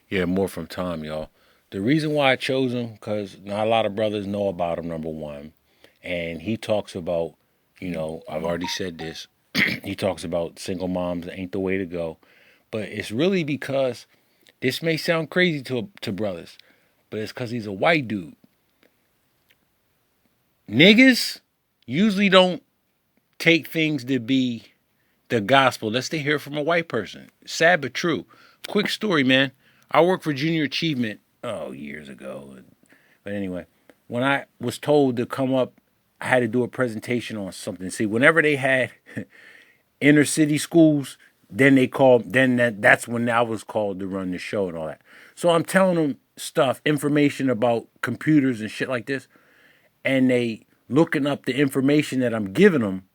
Yeah, more from Tom, y'all. The reason why I chose him, because not a lot of brothers know about him, number one. And he talks about, I've already said this. He talks about single moms ain't the way to go. But it's really because this may sound crazy to brothers, but it's because he's a white dude. Niggas usually don't take things to be the gospel unless they hear it from a white person. Sad but true. Quick story, man. I worked for Junior Achievement, years ago. But anyway, when I was told to come up, I had to do a presentation on something. See, whenever they had inner city schools, that's when I was called to run the show and all that. So I'm telling them stuff, information about computers and shit like this, and they looking up the information that I'm giving them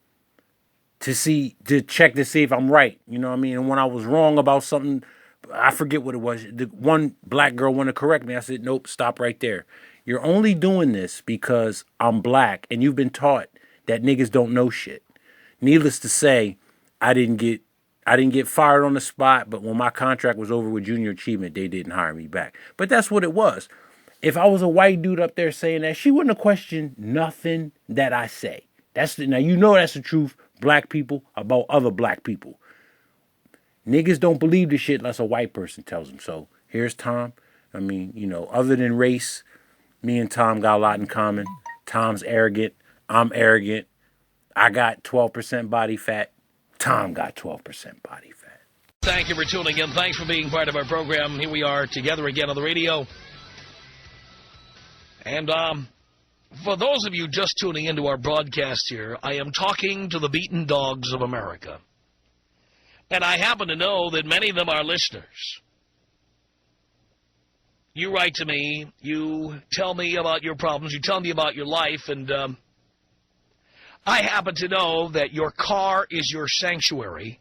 to check to see if I'm right. You know what I mean? And when I was wrong about something, I forget what it was. The one black girl wanted to correct me. I said, nope, stop right there. You're only doing this because I'm black and you've been taught that niggas don't know shit. Needless to say, I didn't get fired on the spot, but when my contract was over with Junior Achievement, they didn't hire me back. But that's what it was. If I was a white dude up there saying that, she wouldn't have questioned nothing that I say. Now that's the truth, black people, about other black people. Niggas don't believe this shit unless a white person tells them. So here's Tom. I mean, other than race, me and Tom got a lot in common. Tom's arrogant. I'm arrogant. I got 12% body fat. Tom got 12% body fat. Thank you for tuning in. Thanks for being part of our program. Here we are together again on the radio. And for those of you just tuning into our broadcast here, I am talking to the beaten dogs of America. And I happen to know that many of them are listeners. You write to me, you tell me about your problems, you tell me about your life, and I happen to know that your car is your sanctuary,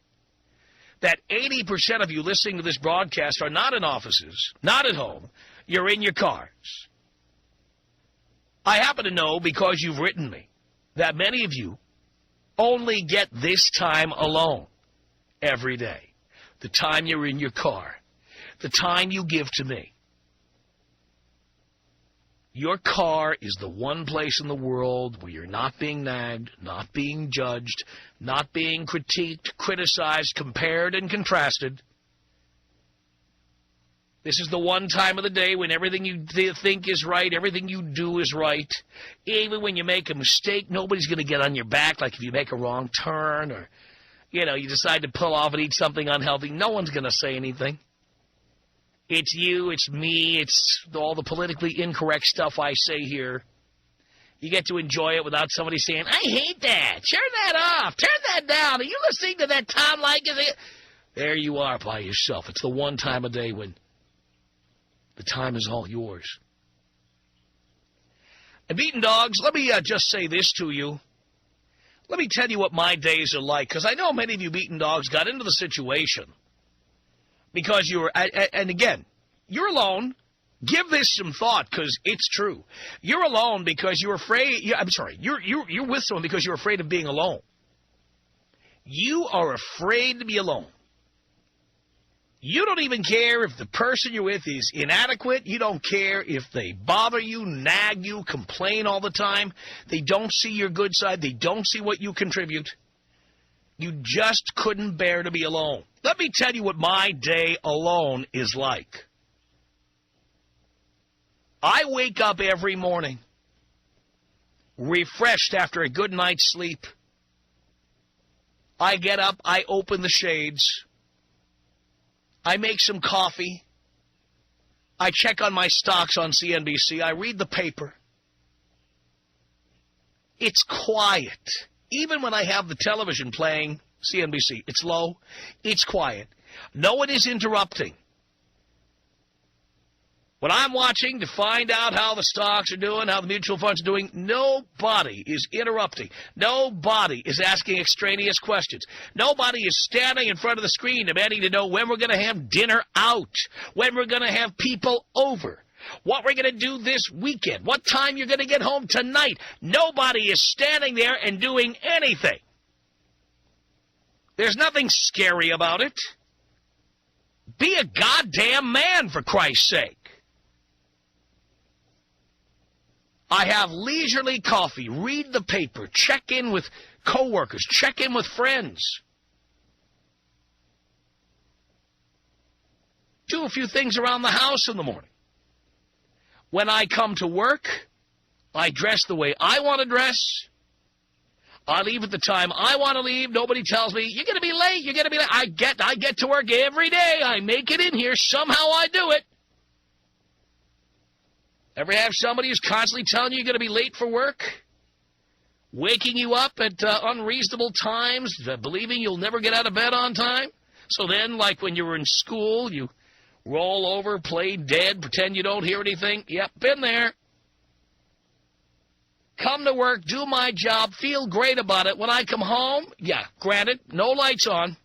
that 80% of you listening to this broadcast are not in offices, not at home, you're in your cars. I happen to know, because you've written me, that many of you only get this time alone every day. The time you're in your car, the time you give to me. Your car is the one place in the world where you're not being nagged, not being judged, not being critiqued, criticized, compared, and contrasted. This is the one time of the day when everything you think is right, everything you do is right. Even when you make a mistake, nobody's going to get on your back, like if you make a wrong turn or, you decide to pull off and eat something unhealthy. No one's going to say anything. It's you, it's me, it's all the politically incorrect stuff I say here. You get to enjoy it without somebody saying, I hate that. Turn that off. Turn that down. Are you listening to that Tom Leykis? There you are by yourself. It's the one time of day when the time is all yours. And beaten dogs, let me just say this to you. Let me tell you what my days are like, because I know many of you beaten dogs got into the situation because you were, and again, you're alone. Give this some thought, because it's true. You're alone because you're afraid. You're with someone because you're afraid of being alone. You are afraid to be alone. You don't even care if the person you're with is inadequate. You don't care if they bother you, nag you, complain all the time. They don't see your good side. They don't see what you contribute. You just couldn't bear to be alone. Let me tell you what my day alone is like. I wake up every morning refreshed after a good night's sleep. I get up, I open the shades. I make some coffee. I check on my stocks on CNBC. I read the paper. It's quiet. Even when I have the television playing CNBC, it's low. It's quiet. No one is interrupting. When I'm watching to find out how the stocks are doing, how the mutual funds are doing, nobody is interrupting. Nobody is asking extraneous questions. Nobody is standing in front of the screen demanding to know when we're going to have dinner out, when we're going to have people over, what we're going to do this weekend, what time you're going to get home tonight. Nobody is standing there and doing anything. There's nothing scary about it. Be a goddamn man, for Christ's sake. I have leisurely coffee, read the paper, check in with coworkers, check in with friends. Do a few things around the house in the morning. When I come to work, I dress the way I want to dress. I leave at the time I want to leave. Nobody tells me, you're going to be late, you're going to be late. I get to work every day. I make it in here. Somehow I do it. Ever have somebody who's constantly telling you you're going to be late for work? Waking you up at unreasonable times, believing you'll never get out of bed on time? So then, like when you were in school, you roll over, play dead, pretend you don't hear anything. Yep, been there. Come to work, do my job, feel great about it. When I come home, yeah, granted, no lights on.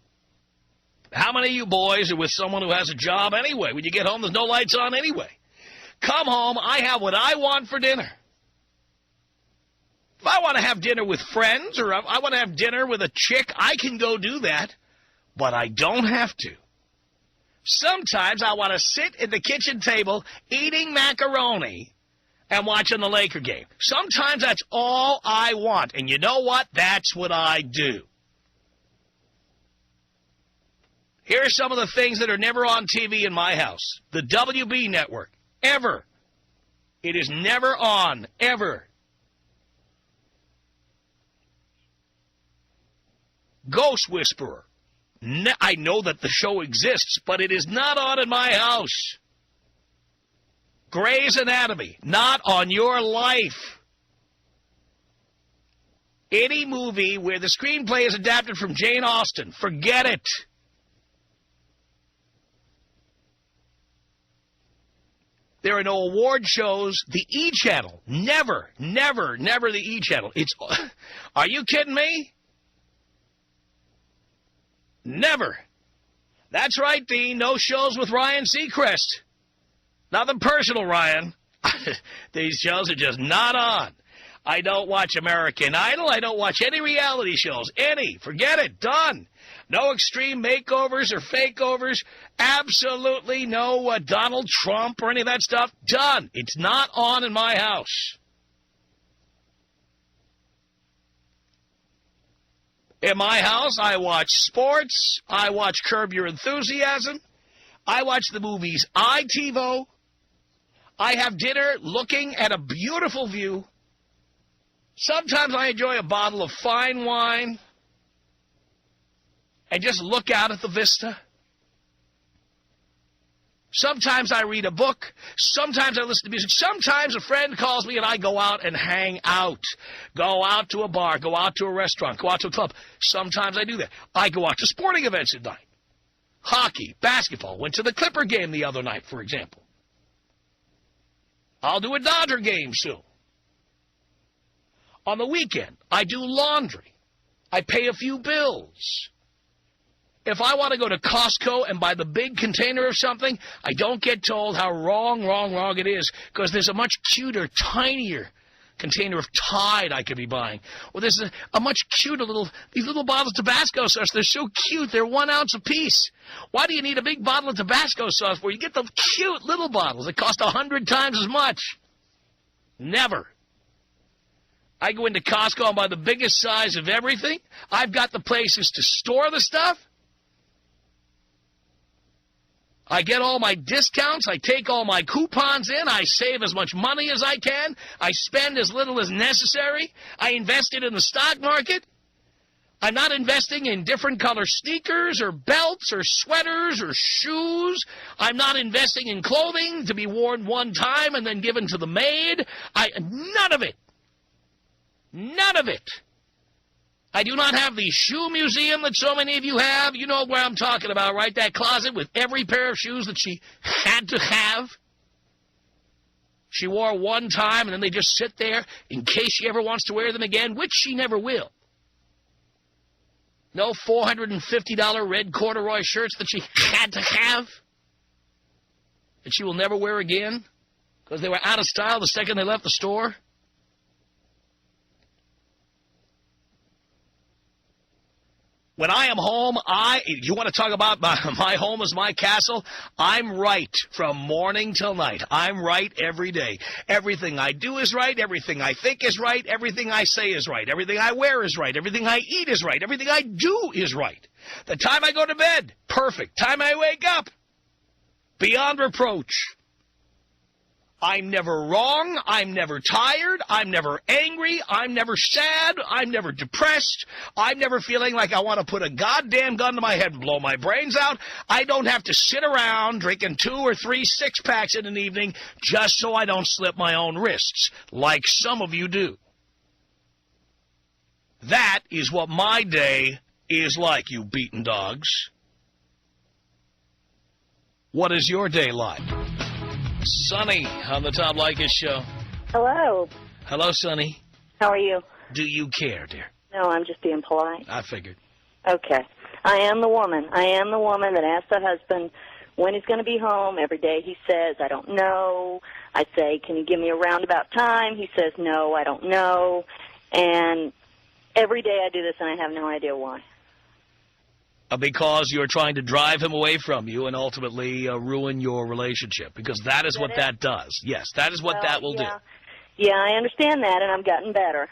How many of you boys are with someone who has a job anyway? When you get home, there's no lights on anyway. Come home, I have what I want for dinner. If I want to have dinner with friends or I want to have dinner with a chick, I can go do that, but I don't have to. Sometimes I want to sit at the kitchen table eating macaroni and watching the Laker game. Sometimes that's all I want. And you know what? That's what I do. Here are some of the things that are never on TV in my house. The WB network. Ever. It is never on. Ever. Ghost Whisperer. I know that the show exists, but it is not on in my house. Grey's Anatomy, not on your life. Any movie where the screenplay is adapted from Jane Austen, forget it. There are no award shows. The E! Channel, never, never, never the E! Channel. Are you kidding me? Never. That's right, Dean, no shows with Ryan Seacrest. Nothing personal, Ryan. These shows are just not on. I don't watch American Idol. I don't watch any reality shows. Any. Forget it. Done. No extreme makeovers or fakeovers. Absolutely no Donald Trump or any of that stuff. Done. It's not on in my house. In my house, I watch sports. I watch Curb Your Enthusiasm. I watch the movies I TiVo. I have dinner looking at a beautiful view. Sometimes I enjoy a bottle of fine wine and just look out at the vista. Sometimes I read a book. Sometimes I listen to music. Sometimes a friend calls me and I go out and hang out. Go out to a bar. Go out to a restaurant. Go out to a club. Sometimes I do that. I go out to sporting events at night. Hockey, basketball. Went to the Clipper game the other night, for example. I'll do a Dodger game soon. On the weekend, I do laundry. I pay a few bills. If I want to go to Costco and buy the big container of something, I don't get told how wrong it is, because there's a much cuter, tinier container of Tide I could be buying. Or there's a much cuter these little bottles of Tabasco sauce. They're so cute. They're 1 ounce apiece. Why do you need a big bottle of Tabasco sauce where you get the cute little bottles that cost 100 times as much? Never. I go into Costco and buy the biggest size of everything. I've got the places to store the stuff. I get all my discounts. I take all my coupons in. I save as much money as I can. I spend as little as necessary. I invest it in the stock market. I'm not investing in different color sneakers or belts or sweaters or shoes. I'm not investing in clothing to be worn one time and then given to the maid. None of it. None of it. I do not have the shoe museum that so many of you have. You know where I'm talking about, right? That closet with every pair of shoes that she had to have. She wore one time, and then they just sit there in case she ever wants to wear them again, which she never will. No $450 red corduroy shirts that she had to have that she will never wear again because they were out of style the second they left the store. When I am home, you want to talk about my home is my castle? I'm right from morning till night. I'm right every day. Everything I do is right. Everything I think is right. Everything I say is right. Everything I wear is right. Everything I eat is right. Everything I do is right. The time I go to bed, perfect. Time I wake up, beyond reproach. I'm never wrong, I'm never tired, I'm never angry, I'm never sad, I'm never depressed, I'm never feeling like I want to put a goddamn gun to my head and blow my brains out. I don't have to sit around drinking 2 or 3 six-packs in an evening just so I don't slip my own wrists, like some of you do. That is what my day is like, you beaten dogs. What is your day like? Sonny on the Tom Leykis show. Hello. Hello, Sonny. How are you? Do you care, dear? No, I'm just being polite. I figured. Okay. I am the woman. I am the woman that asks the husband when he's going to be home. Every day he says, I don't know. I say, can you give me a roundabout time? He says, no, I don't know. And every day I do this, and I have no idea why. Because you're trying to drive him away from you and ultimately ruin your relationship. Because that is what that does. Yes, that is what that will do. Yeah, I understand that, and I'm gotten better.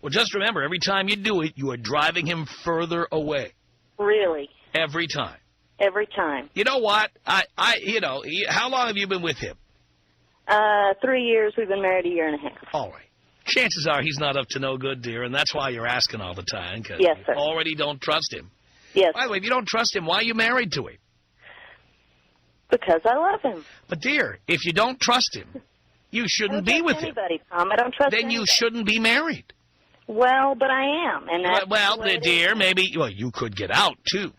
Well, just remember, every time you do it, you are driving him further away. Really? Every time. Every time. You know what? How long have you been with him? 3 years. We've been married 1.5 years. All right. Chances are he's not up to no good, dear, and that's why you're asking all the time. Cause yes, sir. You already don't trust him. Yes. By the way, if you don't trust him, why are you married to him? Because I love him. But, dear, if you don't trust him, you shouldn't be with him. Tom. I don't trust Then anybody. you shouldn't be married. Well, but I am. And that's well, dear, maybe you could get out, too.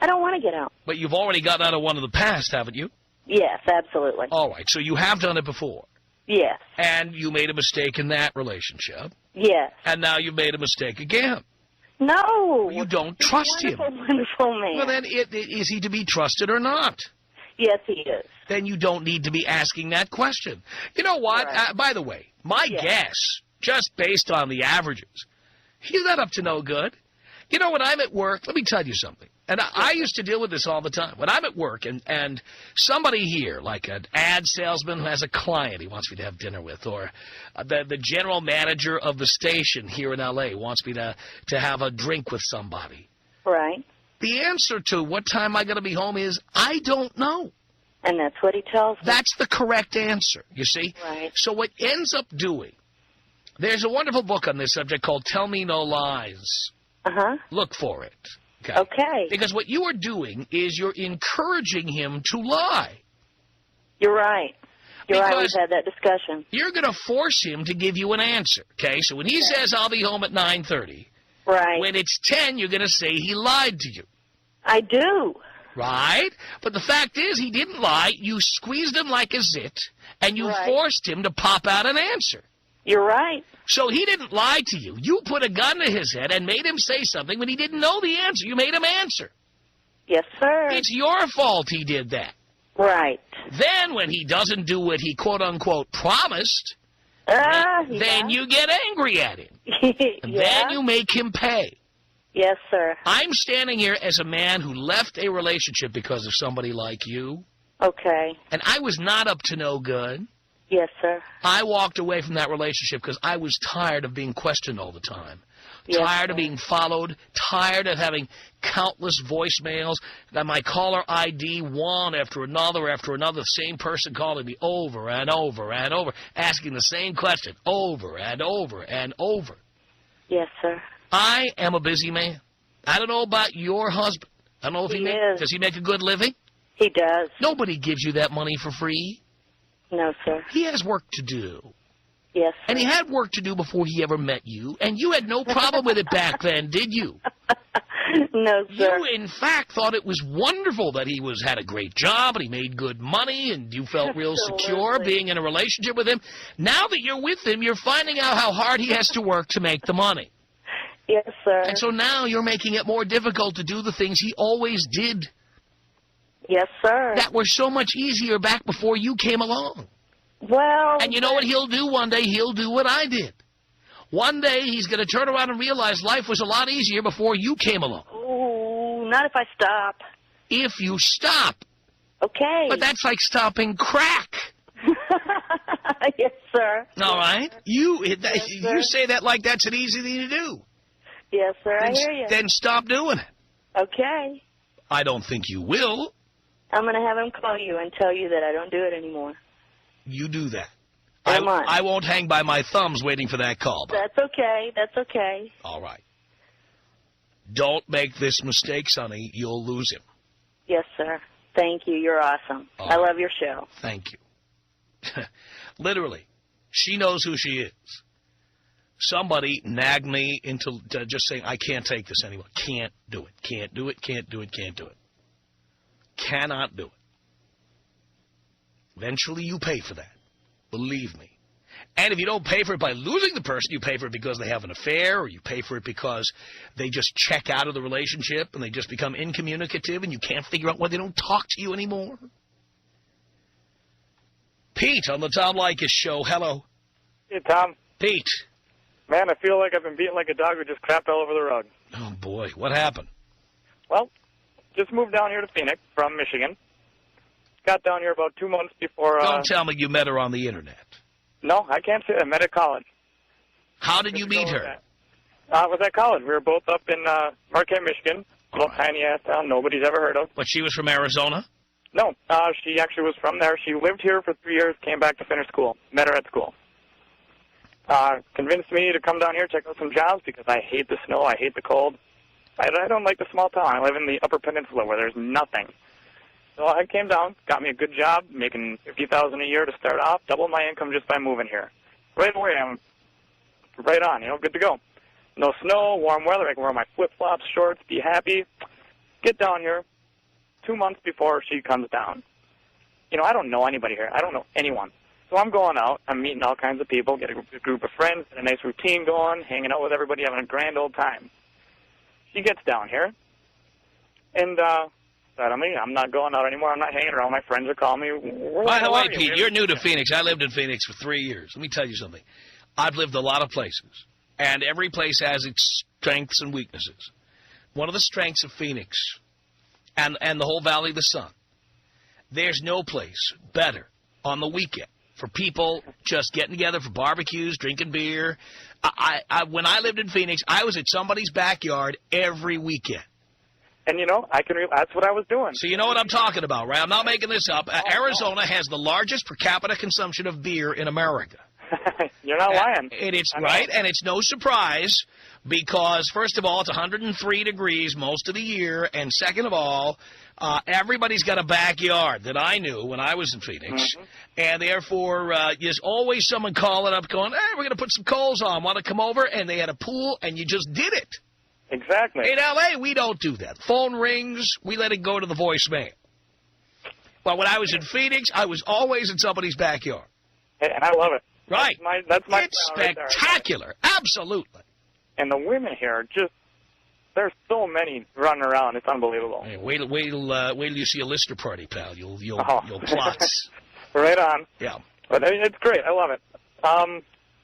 I don't want to get out. But you've already gotten out of one in the past, haven't you? Yes, absolutely. All right, so you have done it before. Yes. And you made a mistake in that relationship. Yes. And now you've made a mistake again. No. You don't trust him. Wonderful man. Well, then, is he to be trusted or not? Yes, he is. Then you don't need to be asking that question. You know what? Right. By the way, my guess, just based on the averages, he's not up to no good. You know, when I'm at work, let me tell you something. And I used to deal with this all the time. When I'm at work and somebody here, like an ad salesman who has a client he wants me to have dinner with, or the general manager of the station here in L.A. wants me to have a drink with somebody. Right. The answer to what time I'm going to be home is, I don't know. And that's what he tells me. That's the correct answer, you see? Right. So what ends up doing, there's a wonderful book on this subject called Tell Me No Lies. Uh-huh. Look for it. Okay. Because what you are doing is you're encouraging him to lie. You're right. You're right. Because We've had that discussion. You're going to force him to give you an answer, okay? So when he says, I'll be home at 9:30, right. when it's 10, you're going to say he lied to you. I do. Right? But the fact is, he didn't lie. You squeezed him like a zit, and you forced him to pop out an answer. You're right. So he didn't lie to you. You put a gun to his head and made him say something when he didn't know the answer. You made him answer. Yes, sir. It's your fault he did that. Right. Then when he doesn't do what he quote-unquote promised, then you get angry at him. And then you make him pay. Yes, sir. I'm standing here as a man who left a relationship because of somebody like you. Okay. And I was not up to no good. Yes, sir. I walked away from that relationship because I was tired of being questioned all the time. Yes, tired of being followed, tired of having countless voicemails, that my caller ID one after another, the same person calling me over and over and over, asking the same question over and over and over. Yes, sir. I am a busy man. I don't know about your husband. I don't know if does he make a good living? He does. Nobody gives you that money for free. No, sir. He has work to do. Yes, sir. And he had work to do before he ever met you, and you had no problem with it back then, did you? No, sir. You, in fact, thought it was wonderful that he had a great job and he made good money and you felt real secure being in a relationship with him. Now that you're with him, you're finding out how hard he has to work to make the money. Yes, sir. And so now you're making it more difficult to do the things he always did. Yes, sir. That were so much easier back before you came along. Well... And you know what he'll do one day? He'll do what I did. One day he's going to turn around and realize life was a lot easier before you came along. Ooh, Not if I stop. If you stop. Okay. But that's like stopping crack. Yes, sir. All right? You sir. say that like that's an easy thing to do. Yes, sir. I hear you. Then stop doing it. Okay. I don't think you will. I'm going to have him call you and tell you that I don't do it anymore. You do that. I won't hang by my thumbs waiting for that call. That's okay. That's okay. All right. Don't make this mistake, Sonny. You'll lose him. Yes, sir. Thank you. You're awesome. I love your show. Thank you. Literally, she knows who she is. Somebody nagged me into just saying, I can't take this anymore. Can't do it. Can't do it. Can't do it. Can't do it. Cannot do it. Eventually, you pay for that. Believe me. And if you don't pay for it by losing the person, you pay for it because they have an affair, or you pay for it because they just check out of the relationship and they just become incommunicative and you can't figure out why they don't talk to you anymore. Pete on the Tom Leykis show. Hello. Hey, Tom. Pete. Man, I feel like I've been beaten like a dog who just crapped all over the rug. Oh, boy. What happened? Well, just moved down here to Phoenix from Michigan. Got down here about 2 months before... Don't tell me you met her on the Internet. No, I can't say that. I met at college. How did you meet her? I was at college. We were both up in Marquette, Michigan. A little tiny-ass town nobody's ever heard of. But she was from Arizona? No, she actually was from there. She lived here for 3 years, came back to finish school. Met her at school. Convinced me to come down here, check out some jobs, because I hate the snow, I hate the cold. I don't like the small town. I live in the Upper Peninsula where there's nothing. So I came down, got me a good job, making $50,000 a year to start off, double my income just by moving here. Right away, I'm right on, good to go. No snow, warm weather, I can wear my flip-flops, shorts, be happy. Get down here 2 months before she comes down. I don't know anybody here. I don't know anyone. So I'm going out, I'm meeting all kinds of people, get a group of friends, get a nice routine going, hanging out with everybody, having a grand old time. She gets down here, and suddenly I'm not going out anymore. I'm not hanging around. My friends are calling me. By the way, Pete, you're new to Phoenix. I lived in Phoenix for 3 years. Let me tell you something. I've lived a lot of places, and every place has its strengths and weaknesses. One of the strengths of Phoenix and the whole Valley of the Sun, there's no place better on the weekend for people just getting together for barbecues, drinking beer. When I lived in Phoenix, I was at somebody's backyard every weekend. And, that's what I was doing. So you know what I'm talking about, right? I'm not making this up. Arizona has the largest per capita consumption of beer in America. You're not lying. And it's right, and it's no surprise because, first of all, it's 103 degrees most of the year, and second of all, everybody's got a backyard that I knew when I was in Phoenix, and therefore there's always someone calling up going, hey, we're going to put some coals on, want to come over? And they had a pool, and you just did it. Exactly. In L.A., we don't do that. Phone rings, we let it go to the voicemail. But when I was in Phoenix, I was always in somebody's backyard. Hey, and I love it. Right. That's my it's right spectacular. There. Absolutely. And the women here are just, there's so many running around. It's unbelievable. Hey, wait till you see a Lister party, pal. You'll plot. Right on. Yeah. But it's great. I love it.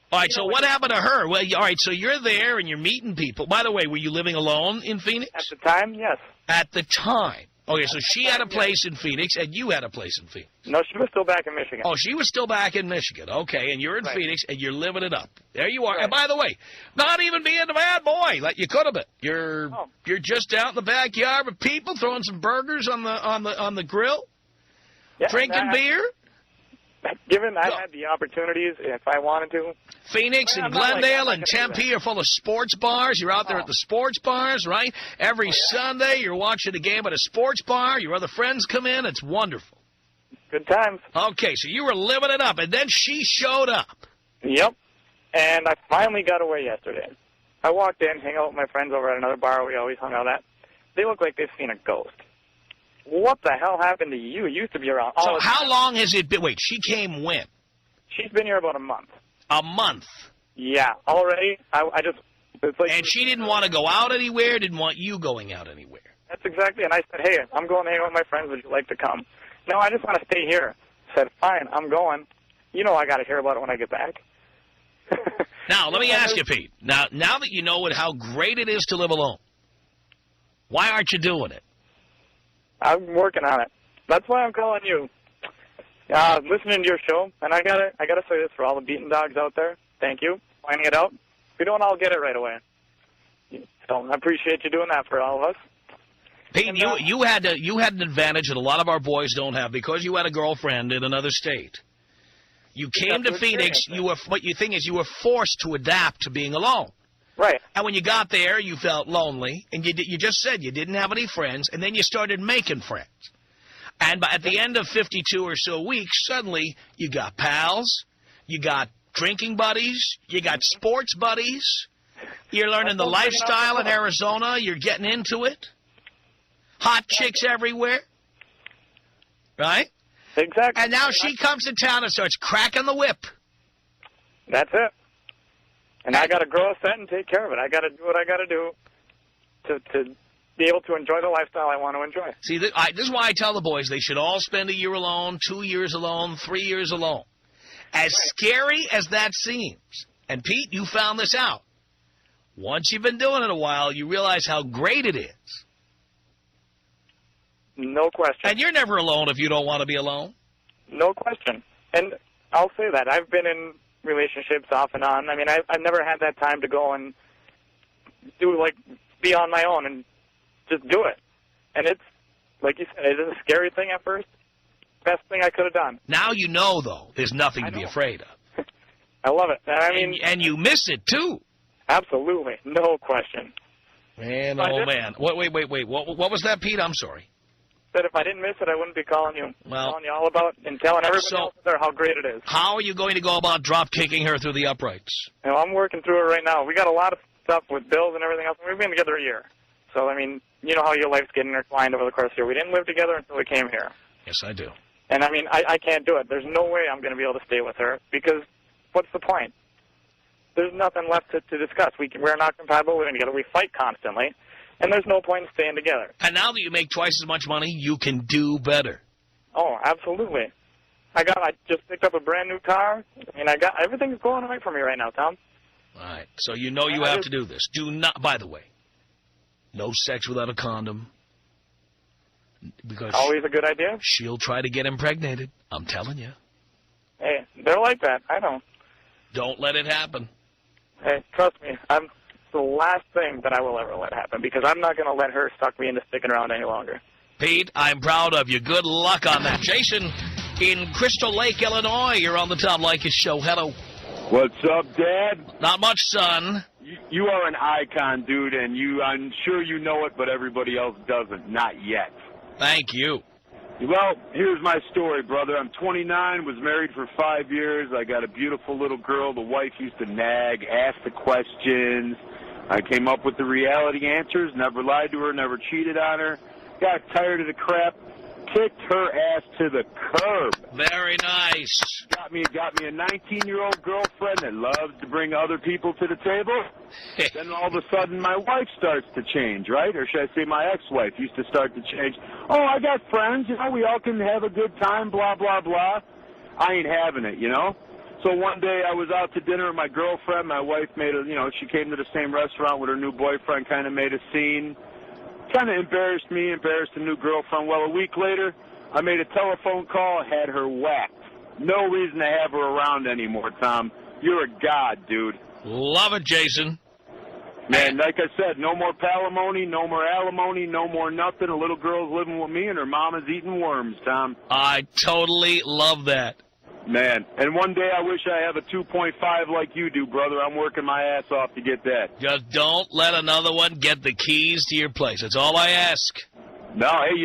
All right, so what happened to her? Well, all right, so you're there and you're meeting people. By the way, were you living alone in Phoenix? At the time, yes. At the time. Okay, so she had a place in Phoenix and you had a place in Phoenix. No, she was still back in Michigan. Oh, she was still back in Michigan. Okay, and you're in Phoenix and you're living it up. There you are. Right. And by the way, not even being a bad boy like you could have been. You're just out in the backyard with people throwing some burgers on the grill, drinking beer. Given I had the opportunities, if I wanted to. Phoenix and Glendale and Tempe are full of sports bars. You're out there at the sports bars, right? Every Sunday you're watching a game at a sports bar. Your other friends come in. It's wonderful. Good times. Okay, so you were living it up, and then she showed up. Yep. And I finally got away yesterday. I walked in, hang out with my friends over at another bar we always hung out at. They look like they've seen a ghost. What the hell happened to you? You used to be around all the time. So how long has it been? Wait, she came when? She's been here about a month. A month? Yeah, already. I just... It's like, and she didn't want to go out anywhere, didn't want you going out anywhere. That's exactly, and I said, hey, I'm going to hang out with my friends. Would you like to come? No, I just want to stay here. I said, fine, I'm going. I got to hear about it when I get back. Now, let me ask you, Pete. Now that you know how great it is to live alone, Why aren't you doing it? I'm working on it. That's why I'm calling you. Listening to your show, and I gotta say this for all the beaten dogs out there. Thank you, finding it out. We don't all get it right away, so I appreciate you doing that for all of us. Pete, And, you had an advantage that a lot of our boys don't have because you had a girlfriend in another state. You came to Phoenix. What you think is you were forced to adapt to being alone. Right. And when you got there, you felt lonely, and you just said you didn't have any friends, and then you started making friends. And at the end of 52 or so weeks, suddenly you got pals, you got drinking buddies, you got sports buddies, you're learning the lifestyle in Arizona, you're getting into it. Hot chicks everywhere, right? Exactly. And now she comes to town and starts cracking the whip. That's it. And I got to grow a set and take care of it. I got to do what I got to do to be able to enjoy the lifestyle I want to enjoy. See, this is why I tell the boys they should all spend a year alone, 2 years alone, 3 years alone. As scary as that seems, and Pete, you found this out, once you've been doing it a while, you realize how great it is. No question. And you're never alone if you don't want to be alone. No question. And I'll say that. I've been in relationships off and on. I mean, I've never had that time to go and be on my own and just do it. And it's, like you said, it is a scary thing at first. Best thing I could have done. Now you know, though, there's nothing to be afraid of. I love it. And you miss it, too. Absolutely. No question. Man, oh, man. Wait. What was that, Pete? I'm sorry. Said if I didn't miss it, I wouldn't be calling you. Calling you all about and telling everybody else there how great it is. How are you going to go about drop-kicking her through the uprights? I'm working through it right now. We got a lot of stuff with bills and everything else. We've been together a year. So, I mean, you know how your life's getting intertwined over the course of the year. We didn't live together until we came here. Yes, I do. And, I mean, I can't do it. There's no way I'm going to be able to stay with her because what's the point? There's nothing left to discuss. We're not compatible living together. We fight constantly, and there's no point in staying together. And now that you make twice as much money, you can do better. Oh, absolutely. I just picked up a brand new car. I mean, everything's going right for me right now, Tom. All right. So you know you have to do this. Do not, by the way, no sex without a condom. Because always a good idea. She'll try to get impregnated. I'm telling you. Hey, they're like that. I know. Don't let it happen. Hey, trust me. I'm the last thing that I will ever let happen because I'm not going to let her suck me into sticking around any longer. Pete, I'm proud of you. Good luck on that. Jason, in Crystal Lake, Illinois, you're on the Tom Leykis show. Hello. What's up, Dad? Not much, son. You are an icon, dude, and I'm sure you know it, but everybody else doesn't. Not yet. Thank you. Well, here's my story, brother. I'm 29, was married for 5 years. I got a beautiful little girl. The wife used to nag, ask the questions. I came up with the reality answers, never lied to her, never cheated on her. Got tired of the crap, kicked her ass to the curb. Very nice. Got me a 19-year-old girlfriend that loves to bring other people to the table. Then all of a sudden my wife starts to change, right? Or should I say my ex-wife used to start to change. Oh, I got friends, we all can have a good time, blah, blah, blah. I ain't having it, So one day I was out to dinner with my girlfriend. My wife she came to the same restaurant with her new boyfriend, kind of made a scene. Kind of embarrassed me, embarrassed the new girlfriend. Well, a week later, I made a telephone call, had her whacked. No reason to have her around anymore, Tom. You're a god, dude. Love it, Jason. Man, like I said, no more palimony, no more alimony, no more nothing. A little girl's living with me, and her mama's eating worms, Tom. I totally love that. Man, and one day I wish I have a 2.5 like you do, brother. I'm working my ass off to get that. Just don't let another one get the keys to your place. That's all I ask. No, hey,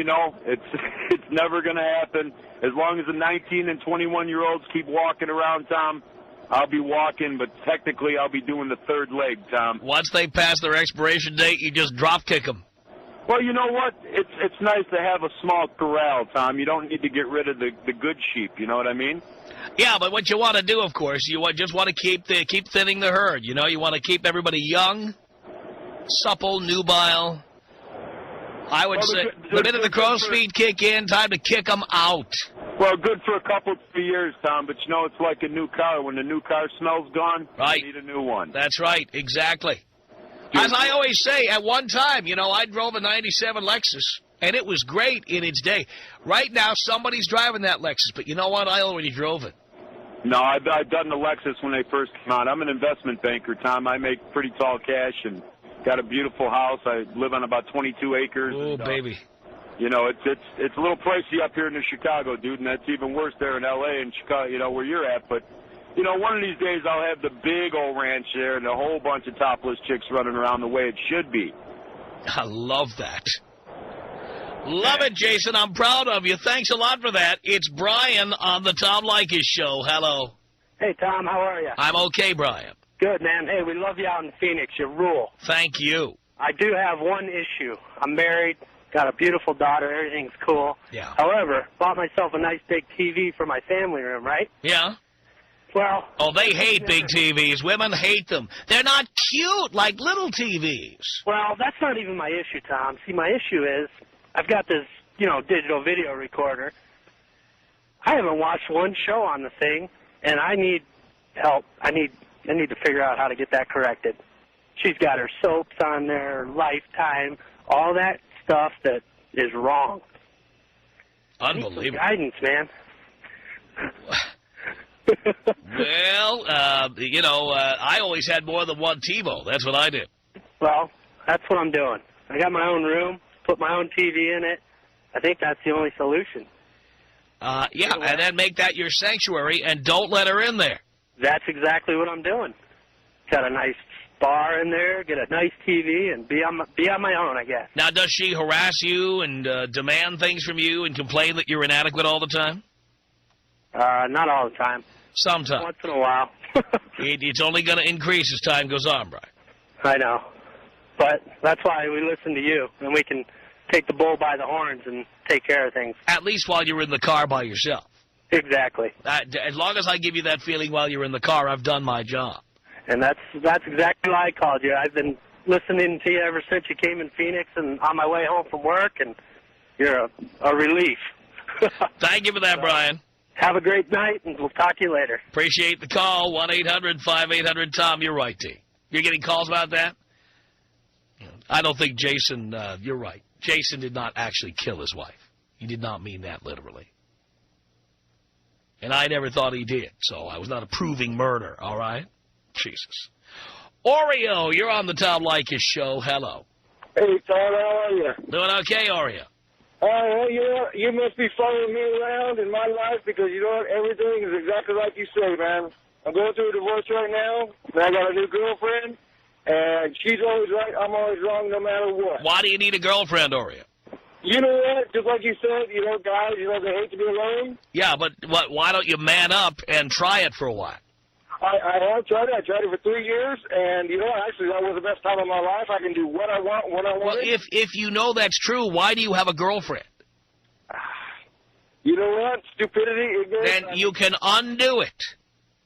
it's never going to happen. As long as the 19 and 21-year-olds keep walking around, Tom, I'll be walking, but technically I'll be doing the third leg, Tom. Once they pass their expiration date, you just drop kick them. Well, you know what? It's nice to have a small corral, Tom. You don't need to get rid of the good sheep, you know what I mean? Yeah, but what you want to do, of course, just want to keep thinning the herd. You want to keep everybody young, supple, nubile. I would say the minute the crow's feet kick in, time to kick them out. Well, good for a couple, 3 years, Tom, but it's like a new car. When the new car smell's gone, right. You need a new one. That's right, exactly. As I always say, at one time, you know, I drove a 97 Lexus, and it was great in its day. Right now, somebody's driving that Lexus, but you know what? I already drove it. No, I've done the Lexus when they first came out. I'm an investment banker, Tom. I make pretty tall cash and got a beautiful house. I live on about 22 acres. Oh, and, baby. You know, it's a little pricey up here in Chicago, dude, and that's even worse there in L.A. and Chicago, you know, where you're at. But, you know, one of these days I'll have the big old ranch there and a whole bunch of topless chicks running around the way it should be. I love that. Love it, Jason. I'm proud of you. Thanks a lot for that. It's Brian on the Tom Leykis Show. Hello. Hey, Tom, how are you? I'm okay, Brian. Good, man. Hey, we love you out in Phoenix. You rule. Thank you. I do have one issue. I'm married, got a beautiful daughter, everything's cool. Yeah. However, bought myself a nice big TV for my family room, right? Yeah? Well... Oh, they hate big TVs. Women hate them. They're not cute like little TVs. Well, that's not even my issue, Tom. See, my issue is I've got this, you know, digital video recorder. I haven't watched one show on the thing, and I need help. I need to figure out how to get that corrected. She's got her soaps on there, Lifetime, all that stuff that is wrong. Unbelievable. Guidance, man. Well, you know, I always had more than one TiVo. That's what I did. Well, that's what I'm doing. I got my own room, put my own TV in it. I think that's the only solution. Yeah, and then make that your sanctuary and don't let her in there. That's exactly what I'm doing. Got a nice bar in there, get a nice TV, and be on my own, I guess. Now, does she harass you and demand things from you and complain that you're inadequate all the time? Not all the time. Sometimes. Once in a while. It's only going to increase as time goes on, Brian. I know. But that's why we listen to you, and we can take the bull by the horns and take care of things. At least while you're in the car by yourself. Exactly. As long as I give you that feeling while you're in the car, I've done my job. And that's exactly why I called you. I've been listening to you ever since you came in Phoenix and on my way home from work, and you're a relief. Thank you for that, Brian. Have a great night, and we'll talk to you later. Appreciate the call. 1-800-5800-TOM. You're right, T. You're getting calls about that? I don't think Jason, you're right. Jason did not actually kill his wife. He did not mean that literally. And I never thought he did, so I was not approving murder, all right? Jesus. Oreo, you're on the Tom Leykis Show. Hello. Hey, Tom, how are you? Doing okay, Oreo? Well, you must be following me around in my life because, you know what, everything is exactly like you say, man. I'm going through a divorce right now, and I got a new girlfriend, and she's always right, I'm always wrong no matter what. Why do you need a girlfriend, Oreo? You know what? Just like you said, you know, guys, you know, they hate to be alone. Yeah, but why don't you man up and try it for a while? I have tried it. I tried it for 3 years, and, you know, actually, that was the best time of my life. I can do what I want, when I want. Well, if you know that's true, why do you have a girlfriend? You know what? Stupidity, ignorance. Then you can undo it.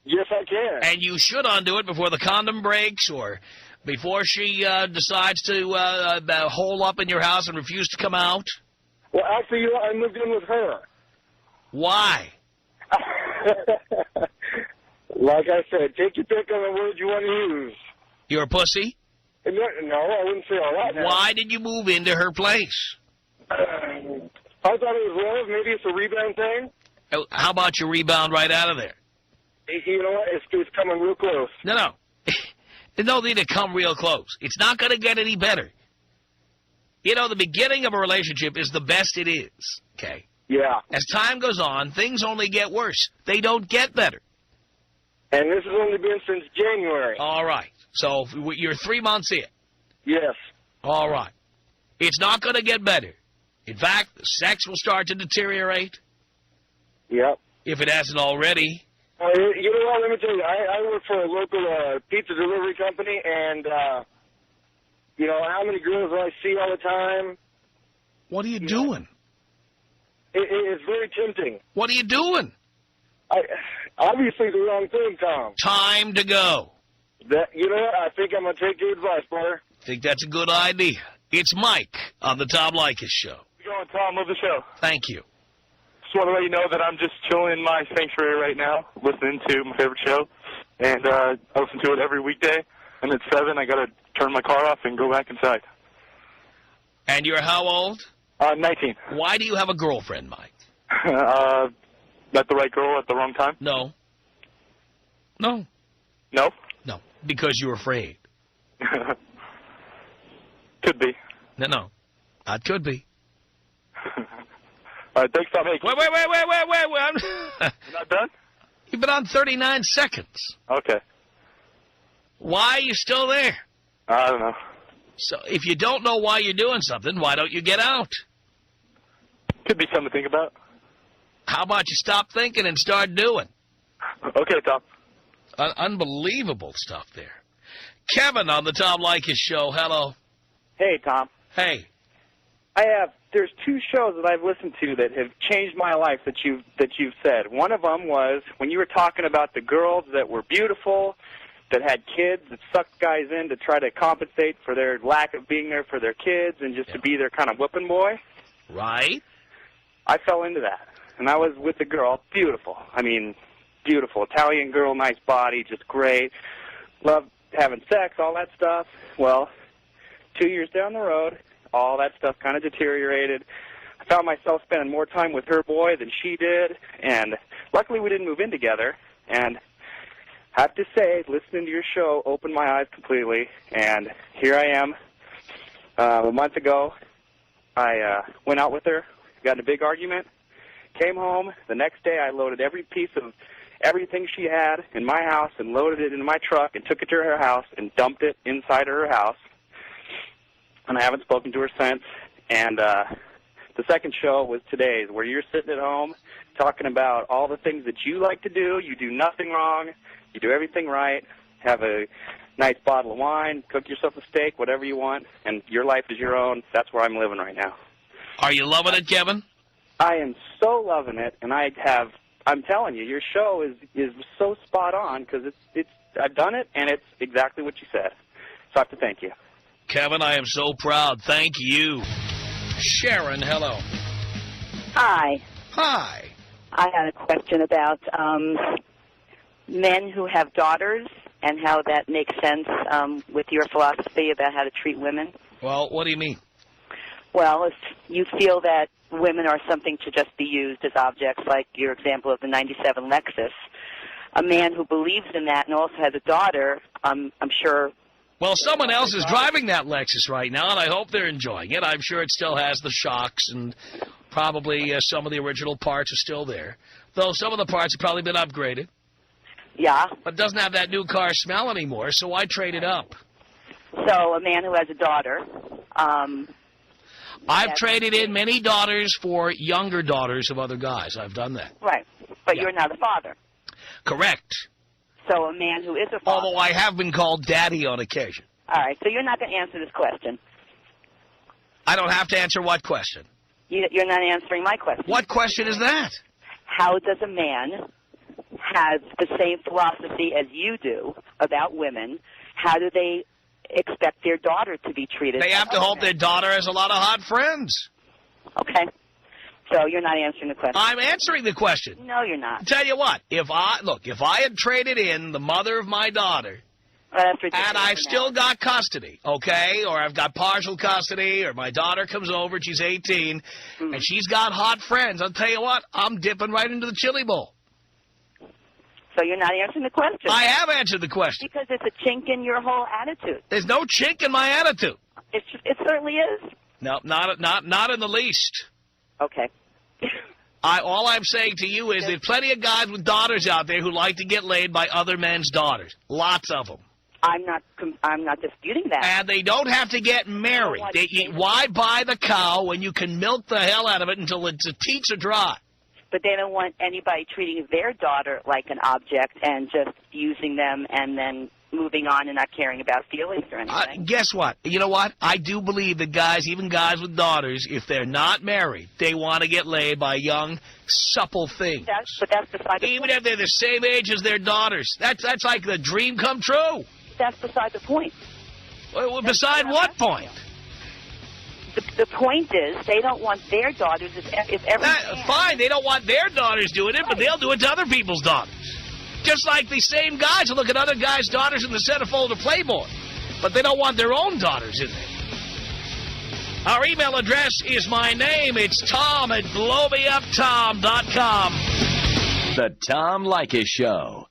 Yes, I can. And you should undo it before the condom breaks or before she decides to hole up in your house and refuse to come out. Well, actually, you know, I moved in with her. Why? Like I said, take your pick on the words you want to use. You're a pussy? No, I wouldn't say all that. Why did you move into her place? I thought it was love. Maybe it's a rebound thing. How about you rebound right out of there? You know what? It's coming real close. No. There's no need to come real close. It's not going to get any better. You know, the beginning of a relationship is the best it is, okay? Yeah. As time goes on, things only get worse. They don't get better. And this has only been since January. All right. So you're 3 months in. Yes. All right. It's not going to get better. In fact, the sex will start to deteriorate. Yep. If it hasn't already. You know what? Let me tell you. I work for a local pizza delivery company, and, you know, how many girls I see all the time. What are you doing? It's very tempting. What are you doing? Obviously the wrong thing, Tom. Time to go. You know what? I think I'm going to take your advice, brother. Think that's a good idea. It's Mike on the Tom Leykis Show. How's it going, Tom? Love the show. Thank you. Just want to let you know that I'm just chilling in my sanctuary right now, listening to my favorite show. And I listen to it every weekday. And at 7, I got to turn my car off and go back inside. And you're how old? 19. Why do you have a girlfriend, Mike? Met the right girl at the wrong time? No. No. No? No. Because you're afraid. Could be. No. That could be. All right, thanks, Tom. Hey, Wait. you're not done? You've been on 39 seconds. Okay. Why are you still there? I don't know. So if you don't know why you're doing something, why don't you get out? Could be something to think about. How about you stop thinking and start doing? Okay, Tom. Unbelievable stuff there. Kevin on the Tom Leykis show. Hello. Hey, Tom. Hey. There's two shows that I've listened to that have changed my life that you've said. One of them was when you were talking about the girls that were beautiful, that had kids, that sucked guys in to try to compensate for their lack of being there for their kids and just to be their kind of whipping boy. Right. I fell into that. And I was with a girl, beautiful. I mean, beautiful. Italian girl, nice body, just great. Loved having sex, all that stuff. Well, 2 years down the road, all that stuff kind of deteriorated. I found myself spending more time with her boy than she did, and luckily we didn't move in together. And I have to say, listening to your show opened my eyes completely, and here I am. A month ago, I went out with her, got in a big argument, came home. The next day I loaded every piece of everything she had in my house and loaded it into my truck and took it to her house and dumped it inside her house. And I haven't spoken to her since. And the second show was today's, where you're sitting at home talking about all the things that you like to do. You do nothing wrong. You do everything right. Have a nice bottle of wine, cook yourself a steak, whatever you want, and your life is your own. That's where I'm living right now. Are you loving it, Kevin? I am so loving it, and I'm telling you, your show is so spot on because I've done it, and it's exactly what you said. So I have to thank you. Kevin, I am so proud. Thank you. Sharon, hello. Hi. Hi. I had a question about men who have daughters and how that makes sense with your philosophy about how to treat women. Well, what do you mean? Well, if you feel that women are something to just be used as objects, like your example of the 97 Lexus, a man who believes in that and also has a daughter, I'm sure... Well, someone else is driving that Lexus right now, and I hope they're enjoying it. I'm sure it still has the shocks, and probably some of the original parts are still there. Though some of the parts have probably been upgraded. Yeah. But it doesn't have that new car smell anymore, so why trade it up? So a man who has a daughter... I've traded in many daughters for younger daughters of other guys. I've done that. Right. But you're not a father. Correct. So a man who is a father... Although I have been called daddy on occasion. All right. So you're not going to answer this question. I don't have to answer what question? You're not answering my question. What question is that? How does a man have the same philosophy as you do about women? How do they expect their daughter to be treated? They have to hope their daughter has a lot of hot friends. Okay. So you're not answering the question. I'm answering the question. No, you're not. Tell you what, if I had traded in the mother of my daughter, and I've still got custody, okay, or I've got partial custody, or my daughter comes over and she's 18, and she's got hot friends, I'll tell you what, I'm dipping right into the chili bowl. So you're not answering the question. I have answered the question. Because it's a chink in your whole attitude. There's no chink in my attitude. It certainly is. No, not in the least. Okay. All I'm saying to you is there's plenty of guys with daughters out there who like to get laid by other men's daughters. Lots of them. I'm not disputing that. And they don't have to get married. Why buy the cow when you can milk the hell out of it until its teats are dry? But they don't want anybody treating their daughter like an object and just using them and then moving on and not caring about feelings or anything. Guess what? You know what? I do believe that guys, even guys with daughters, if they're not married, they want to get laid by young, supple things. But that's beside the point. Even if they're the same age as their daughters. That's like the dream come true. That's beside the point. Well, beside what point? The point is, they don't want their daughters, if every fine, they don't want their daughters doing it, but they'll do it to other people's daughters. Just like the same guys will look at other guys' daughters in the centerfold of Playboy. but they don't want their own daughters in there. Our email address is my name. It's Tom at blowmeuptom.com. The Tom Leykis Show.